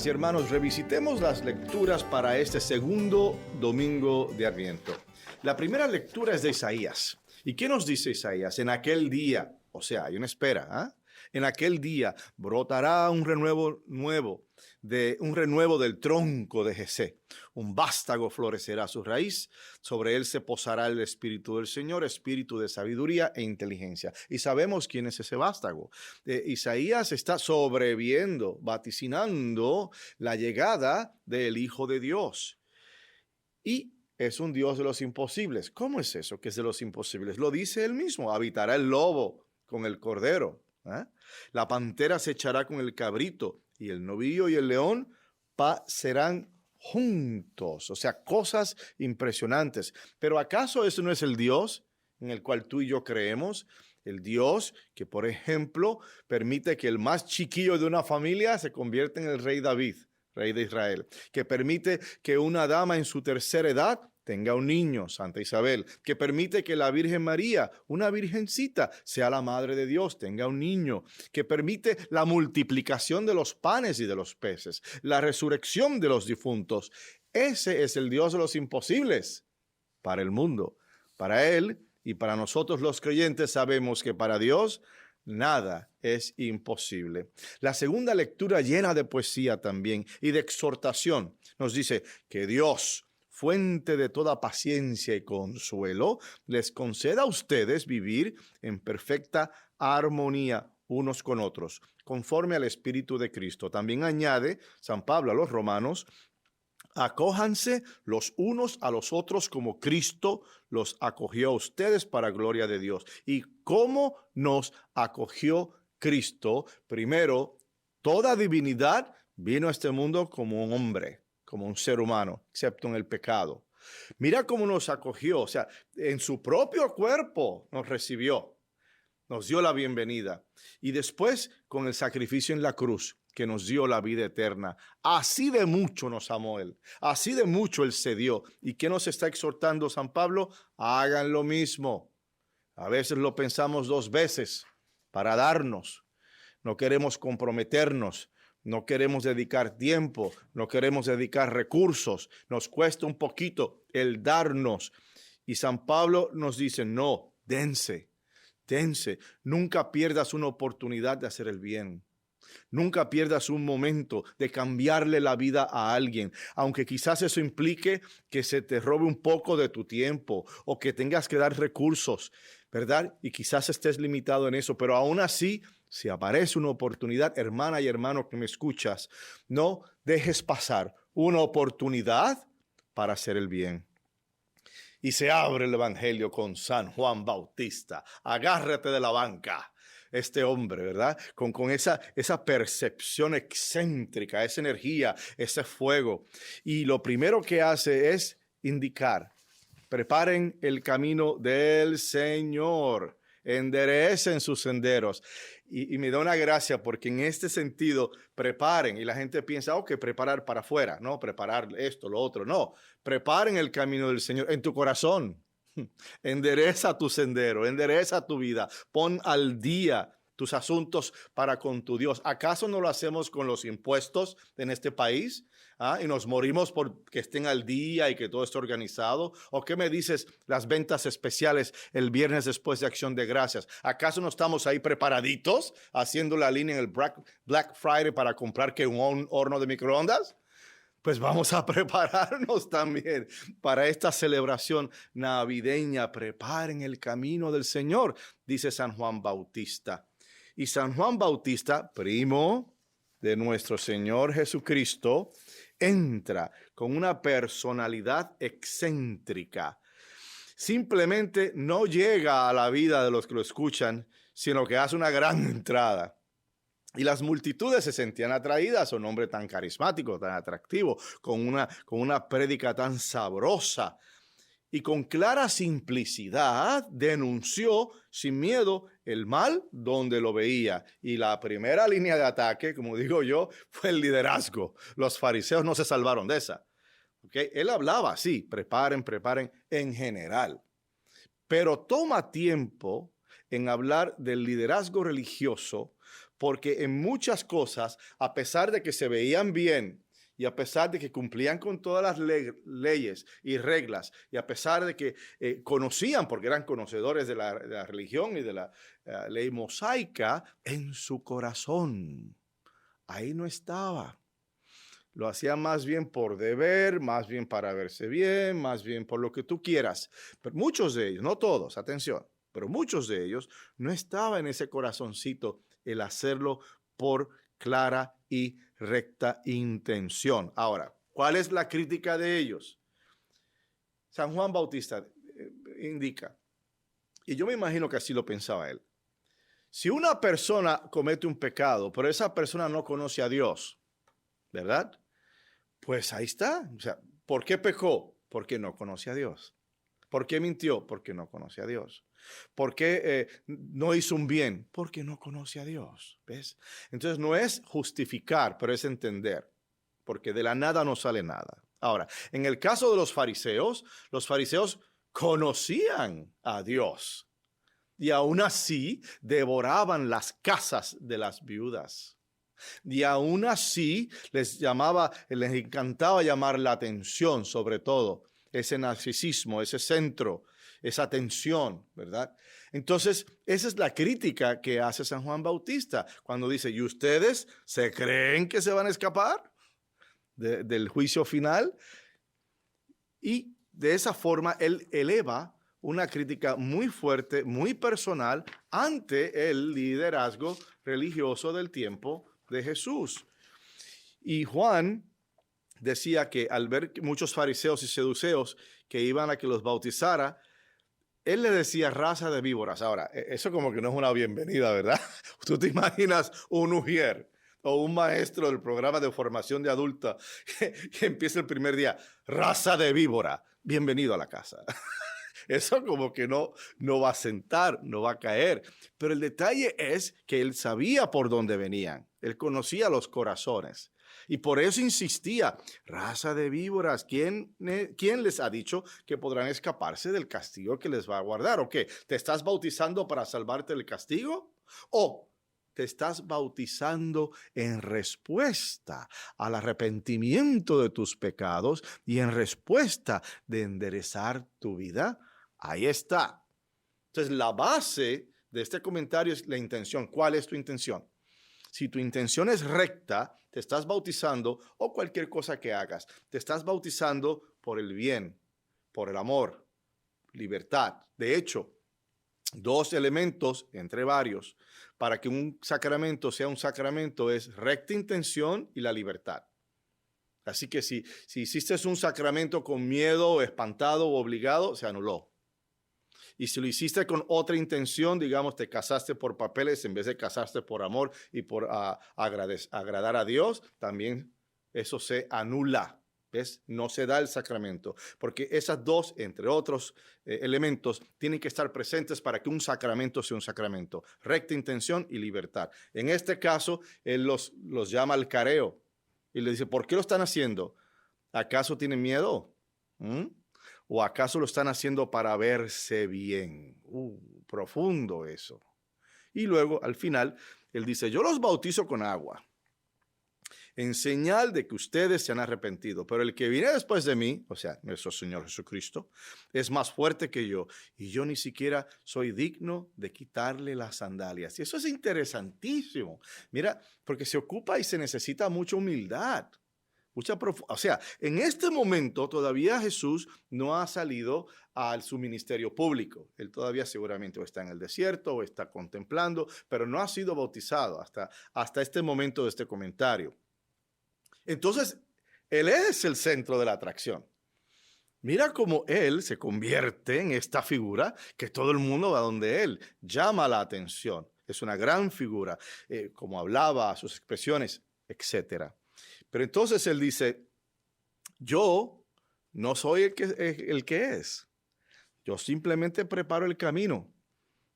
Hermanas y hermanos, revisitemos las lecturas para este segundo domingo de Adviento. La primera lectura es de Isaías. ¿Y qué nos dice Isaías? En aquel día, o sea, hay una espera, en aquel día brotará un renuevo del tronco de Jesé. Un vástago florecerá a su raíz. Sobre él se posará el Espíritu del Señor, espíritu de sabiduría e inteligencia. Y sabemos quién es ese vástago. Isaías está sobreviendo, vaticinando la llegada del Hijo de Dios. Y es un Dios de los imposibles. ¿Cómo es eso que es de los imposibles? Lo dice él mismo. Habitará el lobo con el cordero. La pantera se echará con el cabrito y el novillo y el león serán juntos. O sea, cosas impresionantes. Pero ¿acaso eso no es el Dios en el cual tú y yo creemos? El Dios que, por ejemplo, permite que el más chiquillo de una familia se convierta en el rey David, rey de Israel. Que permite que una dama en su tercera edad tenga un niño, Santa Isabel, que permite que la Virgen María, una virgencita, sea la madre de Dios, tenga un niño, que permite la multiplicación de los panes y de los peces, la resurrección de los difuntos. Ese es el Dios de los imposibles para el mundo. Para Él y para nosotros los creyentes sabemos que para Dios nada es imposible. La segunda lectura, llena de poesía también y de exhortación, nos dice que Dios, fuente de toda paciencia y consuelo, les conceda a ustedes vivir en perfecta armonía unos con otros, conforme al Espíritu de Cristo. También añade San Pablo a los romanos: acójanse los unos a los otros como Cristo los acogió a ustedes para gloria de Dios. ¿Y cómo nos acogió Cristo? Primero, toda divinidad vino a este mundo como un hombre, como un ser humano, excepto en el pecado. Mira cómo nos acogió, o sea, en su propio cuerpo nos recibió, nos dio la bienvenida. Y después con el sacrificio en la cruz, que nos dio la vida eterna. Así de mucho nos amó Él, así de mucho Él se dio. ¿Y qué nos está exhortando San Pablo? Hagan lo mismo. A veces lo pensamos dos veces para darnos. No queremos comprometernos. No queremos dedicar tiempo, no queremos dedicar recursos, nos cuesta un poquito el darnos. Y San Pablo nos dice, no, dense, nunca pierdas una oportunidad de hacer el bien. Nunca pierdas un momento de cambiarle la vida a alguien, aunque quizás eso implique que se te robe un poco de tu tiempo o que tengas que dar recursos, ¿verdad? Y quizás estés limitado en eso, pero aún así, si aparece una oportunidad, hermana y hermano que me escuchas, no dejes pasar una oportunidad para hacer el bien. Y se abre el Evangelio con San Juan Bautista. Agárrate de la banca. Este hombre, ¿verdad? Con esa percepción excéntrica, esa energía, ese fuego. Y lo primero que hace es indicar: preparen el camino del Señor, enderecen sus senderos. Y me da una gracia porque en este sentido, preparen, y la gente piensa, ok, preparar para afuera, no, preparar esto, lo otro, no, preparen el camino del Señor en tu corazón. Endereza tu sendero, endereza tu vida, pon al día tus asuntos para con tu Dios. ¿Acaso no lo hacemos con los impuestos en este país? Y nos morimos por que estén al día y que todo esté organizado. ¿O qué me dices las ventas especiales el viernes después de Acción de Gracias? ¿Acaso no estamos ahí preparaditos haciendo la línea en el Black Friday para comprar que un horno de microondas? Pues vamos a prepararnos también para esta celebración navideña. Preparen el camino del Señor, dice San Juan Bautista. Y San Juan Bautista, primo de nuestro Señor Jesucristo, entra con una personalidad excéntrica. Simplemente no llega a la vida de los que lo escuchan, sino que hace una gran entrada. Y las multitudes se sentían atraídas a un hombre tan carismático, tan atractivo, con una prédica tan sabrosa. Y con clara simplicidad denunció sin miedo el mal donde lo veía. Y la primera línea de ataque, como digo yo, fue el liderazgo. Los fariseos no se salvaron de esa. ¿Okay? Él hablaba así, preparen en general. Pero toma tiempo en hablar del liderazgo religioso, porque en muchas cosas, a pesar de que se veían bien y a pesar de que cumplían con todas las leyes y reglas, y a pesar de que conocían, porque eran conocedores de la religión y de la ley mosaica, en su corazón, ahí no estaba. Lo hacían más bien por deber, más bien para verse bien, más bien por lo que tú quieras. Pero muchos de ellos, no todos, atención, pero muchos de ellos no estaba en ese corazoncito el hacerlo por clara y recta intención. Ahora, ¿cuál es la crítica de ellos? San Juan Bautista indica, y yo me imagino que así lo pensaba él, si una persona comete un pecado, pero esa persona no conoce a Dios, ¿verdad? Pues ahí está. O sea, ¿por qué pecó? Porque no conoce a Dios. ¿Por qué mintió? Porque no conoce a Dios. ¿Por qué no hizo un bien? Porque no conoce a Dios. ¿Ves? Entonces no es justificar, pero es entender. Porque de la nada no sale nada. Ahora, en el caso de los fariseos conocían a Dios. Y aún así devoraban las casas de las viudas. Y aún así les encantaba llamar la atención, sobre todo ese narcisismo, ese centro, esa atención, ¿verdad? Entonces, esa es la crítica que hace San Juan Bautista cuando dice, ¿y ustedes se creen que se van a escapar del juicio final? Y de esa forma él eleva una crítica muy fuerte, muy personal ante el liderazgo religioso del tiempo de Jesús. Y Juan decía que al ver muchos fariseos y saduceos que iban a que los bautizara, él le decía raza de víboras. Ahora, eso como que no es una bienvenida, ¿verdad? Tú te imaginas un ujier o un maestro del programa de formación de adulta que empieza el primer día, raza de víbora, bienvenido a la casa. Eso como que no va a sentar, no va a caer. Pero el detalle es que él sabía por dónde venían. Él conocía los corazones. Y por eso insistía, raza de víboras, ¿quién les ha dicho que podrán escaparse del castigo que les va a guardar? ¿O qué? ¿Te estás bautizando para salvarte del castigo? ¿O te estás bautizando en respuesta al arrepentimiento de tus pecados y en respuesta de enderezar tu vida? Ahí está. Entonces, la base de este comentario es la intención. ¿Cuál es tu intención? Si tu intención es recta, te estás bautizando, o cualquier cosa que hagas, te estás bautizando por el bien, por el amor, libertad. De hecho, dos elementos entre varios para que un sacramento sea un sacramento es recta intención y la libertad. Así que si hiciste un sacramento con miedo, espantado o obligado, se anuló. Y si lo hiciste con otra intención, digamos, te casaste por papeles en vez de casarte por amor y por agradar a Dios, también eso se anula. ¿Ves? No se da el sacramento, porque esas dos, entre otros elementos, tienen que estar presentes para que un sacramento sea un sacramento. Recta intención y libertad. En este caso, él los llama al careo y le dice, ¿por qué lo están haciendo? ¿Acaso tienen miedo? ¿O acaso lo están haciendo para verse bien? Profundo eso. Y luego, al final, él dice, yo los bautizo con agua, en señal de que ustedes se han arrepentido. Pero el que viene después de mí, o sea, nuestro Señor Jesucristo, es más fuerte que yo. Y yo ni siquiera soy digno de quitarle las sandalias. Y eso es interesantísimo. Mira, porque se ocupa y se necesita mucha humildad. O sea, en este momento todavía Jesús no ha salido a su ministerio público. Él todavía seguramente o está en el desierto o está contemplando, pero no ha sido bautizado hasta este momento de este comentario. Entonces, él es el centro de la atracción. Mira cómo él se convierte en esta figura que todo el mundo va donde él, llama la atención. Es una gran figura, como hablaba, sus expresiones, etcétera. Pero entonces él dice, yo no soy el que es. Yo simplemente preparo el camino,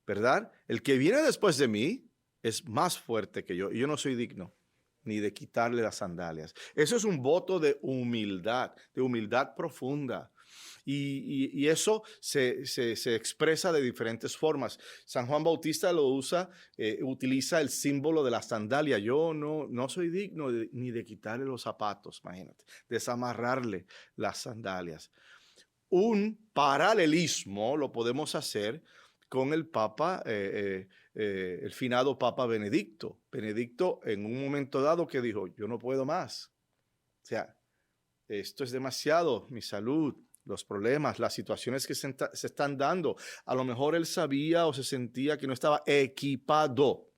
¿verdad? El que viene después de mí es más fuerte que yo y yo no soy digno ni de quitarle las sandalias. Eso es un voto de humildad profunda. Y eso se expresa de diferentes formas. San Juan Bautista utiliza el símbolo de la sandalia. Yo no soy digno ni de quitarle los zapatos, imagínate, desamarrarle las sandalias. Un paralelismo lo podemos hacer con el Papa, el finado Papa Benedicto. Benedicto en un momento dado que dijo, yo no puedo más. O sea, esto es demasiado, mi salud, los problemas, las situaciones que se están dando. A lo mejor él sabía o se sentía que no estaba equipado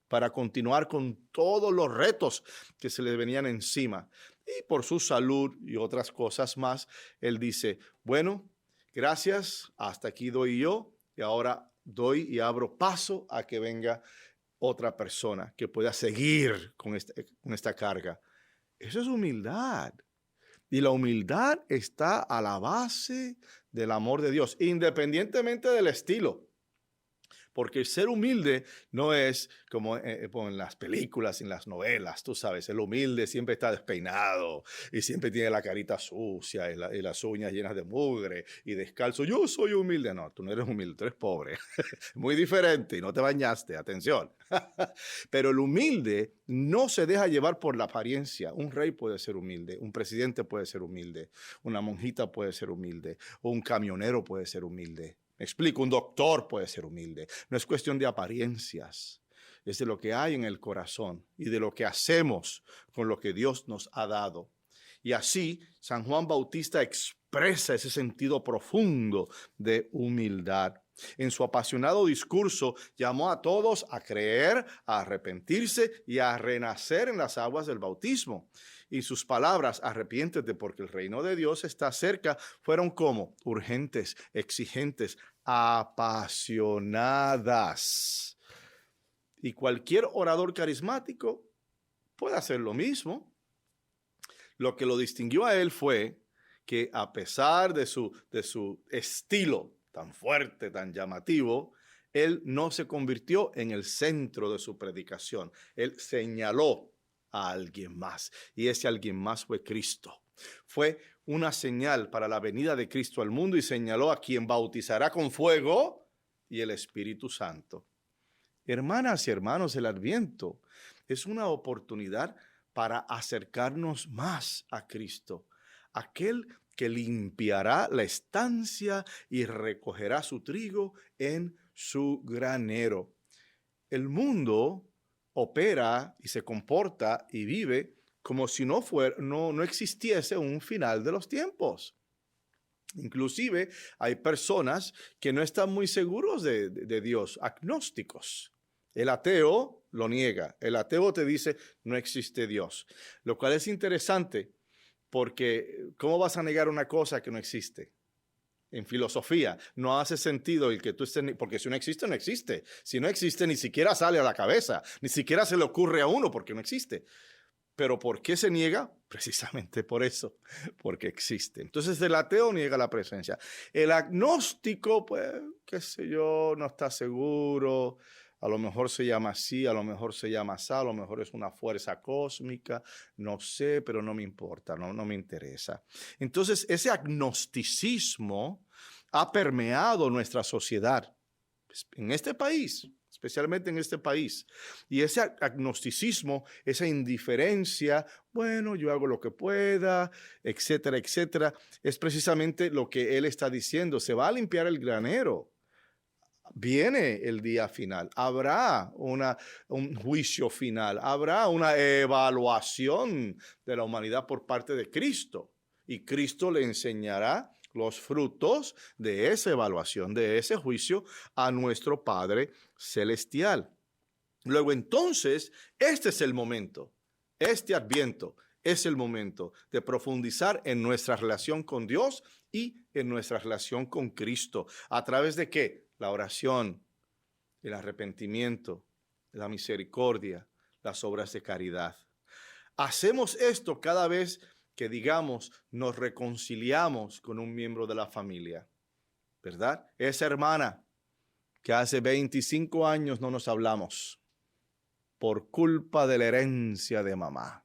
para continuar con todos los retos que se le venían encima. Y por su salud y otras cosas más, él dice, bueno, gracias, hasta aquí doy yo, y ahora doy y abro paso a que venga otra persona que pueda seguir con esta carga. Eso es humildad. Y la humildad está a la base del amor de Dios, independientemente del estilo. Porque el ser humilde no es como en las películas, en las novelas, tú sabes, el humilde siempre está despeinado y siempre tiene la carita sucia y las uñas llenas de mugre y descalzo. Yo soy humilde. No, tú no eres humilde, tú eres pobre. Muy diferente y no te bañaste, atención. Pero el humilde no se deja llevar por la apariencia. Un rey puede ser humilde, un presidente puede ser humilde, una monjita puede ser humilde, o un camionero puede ser humilde. Me explico, un doctor puede ser humilde. No es cuestión de apariencias, es de lo que hay en el corazón y de lo que hacemos con lo que Dios nos ha dado. Y así, San Juan Bautista expresa ese sentido profundo de humildad. En su apasionado discurso, llamó a todos a creer, a arrepentirse y a renacer en las aguas del bautismo. Y sus palabras, arrepiéntete porque el reino de Dios está cerca, fueron como urgentes, exigentes, apasionadas. Y cualquier orador carismático puede hacer lo mismo. Lo que lo distinguió a él fue que a pesar de su estilo tan fuerte, tan llamativo, él no se convirtió en el centro de su predicación. Él señaló a alguien más, y ese alguien más fue Cristo. Fue una señal para la venida de Cristo al mundo y señaló a quien bautizará con fuego y el Espíritu Santo. Hermanas y hermanos, el Adviento es una oportunidad para acercarnos más a Cristo, aquel que limpiará la estancia y recogerá su trigo en su granero. El mundo opera y se comporta y vive como si no existiese un final de los tiempos. Inclusive hay personas que no están muy seguros de Dios, agnósticos. El ateo lo niega. El ateo te dice no existe Dios, lo cual es interesante porque ¿cómo vas a negar una cosa que no existe? En filosofía no hace sentido el que tú estés, porque si no existe, no existe. Si no existe, ni siquiera sale a la cabeza, ni siquiera se le ocurre a uno porque no existe. ¿Pero por qué se niega? Precisamente por eso, porque existe. Entonces el ateo niega la presencia. El agnóstico, pues, qué sé yo, no está seguro. A lo mejor se llama así, a lo mejor se llama así, a lo mejor es una fuerza cósmica, no sé, pero no me importa, no me interesa. Entonces ese agnosticismo ha permeado nuestra sociedad en este país, especialmente en este país. Y ese agnosticismo, esa indiferencia, bueno, yo hago lo que pueda, etcétera, etcétera, es precisamente lo que él está diciendo. Se va a limpiar el granero. Viene el día final, habrá un juicio final, habrá una evaluación de la humanidad por parte de Cristo. Y Cristo le enseñará los frutos de esa evaluación, de ese juicio a nuestro Padre Celestial. Luego entonces, este es el momento, este Adviento es el momento de profundizar en nuestra relación con Dios y en nuestra relación con Cristo. ¿A través de qué? La oración, el arrepentimiento, la misericordia, las obras de caridad. Hacemos esto cada vez que, digamos, nos reconciliamos con un miembro de la familia, ¿verdad? Esa hermana que hace 25 años no nos hablamos por culpa de la herencia de mamá.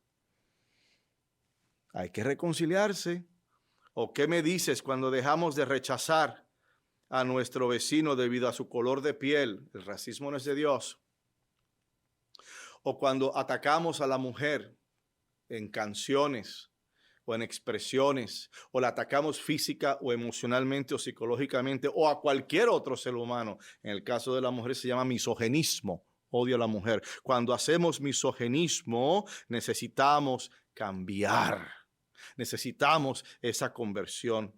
Hay que reconciliarse. ¿O qué me dices cuando dejamos de rechazar a nuestro vecino debido a su color de piel? El racismo no es de Dios. O cuando atacamos a la mujer en canciones o en expresiones, o la atacamos física o emocionalmente o psicológicamente, o a cualquier otro ser humano. En el caso de la mujer se llama misoginismo, odio a la mujer. Cuando hacemos misoginismo, necesitamos cambiar. Necesitamos esa conversión.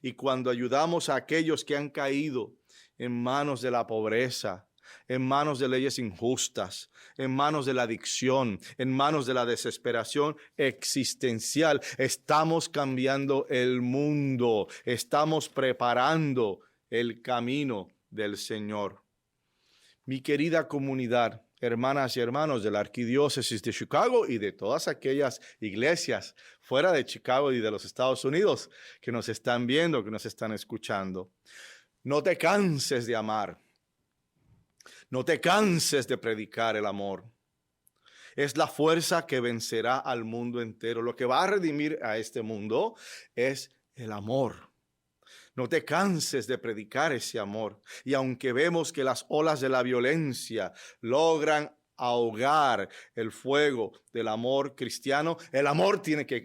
Y cuando ayudamos a aquellos que han caído en manos de la pobreza, en manos de leyes injustas, en manos de la adicción, en manos de la desesperación existencial, estamos cambiando el mundo, estamos preparando el camino del Señor. Mi querida comunidad, hermanas y hermanos de la Arquidiócesis de Chicago y de todas aquellas iglesias fuera de Chicago y de los Estados Unidos que nos están viendo, que nos están escuchando, no te canses de amar. No te canses de predicar el amor. Es la fuerza que vencerá al mundo entero. Lo que va a redimir a este mundo es el amor. No te canses de predicar ese amor. Y aunque vemos que las olas de la violencia logran ahogar el fuego del amor cristiano, el amor tiene que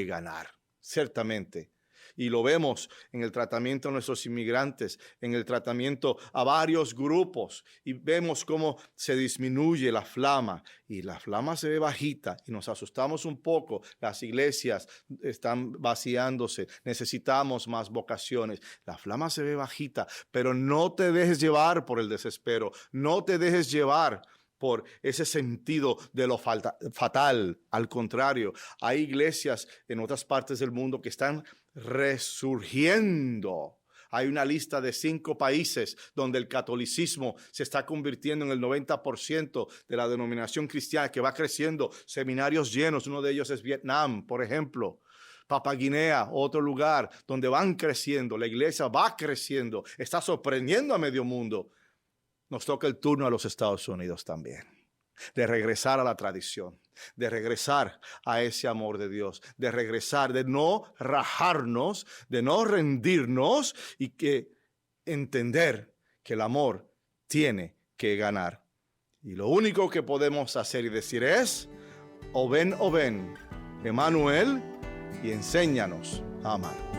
ganar, ciertamente. Y lo vemos en el tratamiento a nuestros inmigrantes, en el tratamiento a varios grupos. Y vemos cómo se disminuye la flama. Y la flama se ve bajita y nos asustamos un poco. Las iglesias están vaciándose. Necesitamos más vocaciones. La flama se ve bajita, pero no te dejes llevar por el desespero. No te dejes llevar por ese sentido de lo fatal. Al contrario, hay iglesias en otras partes del mundo que están resurgiendo. Hay una lista de 5 países donde el catolicismo se está convirtiendo en el 90% de la denominación cristiana, que va creciendo, seminarios llenos. Uno de ellos es Vietnam, por ejemplo. Papua Guinea, otro lugar donde van creciendo. La iglesia va creciendo, está sorprendiendo a medio mundo. Nos toca el turno a los Estados Unidos también, de regresar a la tradición, de regresar a ese amor de Dios, de regresar, de no rajarnos, de no rendirnos y que entender que el amor tiene que ganar. Y lo único que podemos hacer y decir es, o ven, Emmanuel, y enséñanos a amar.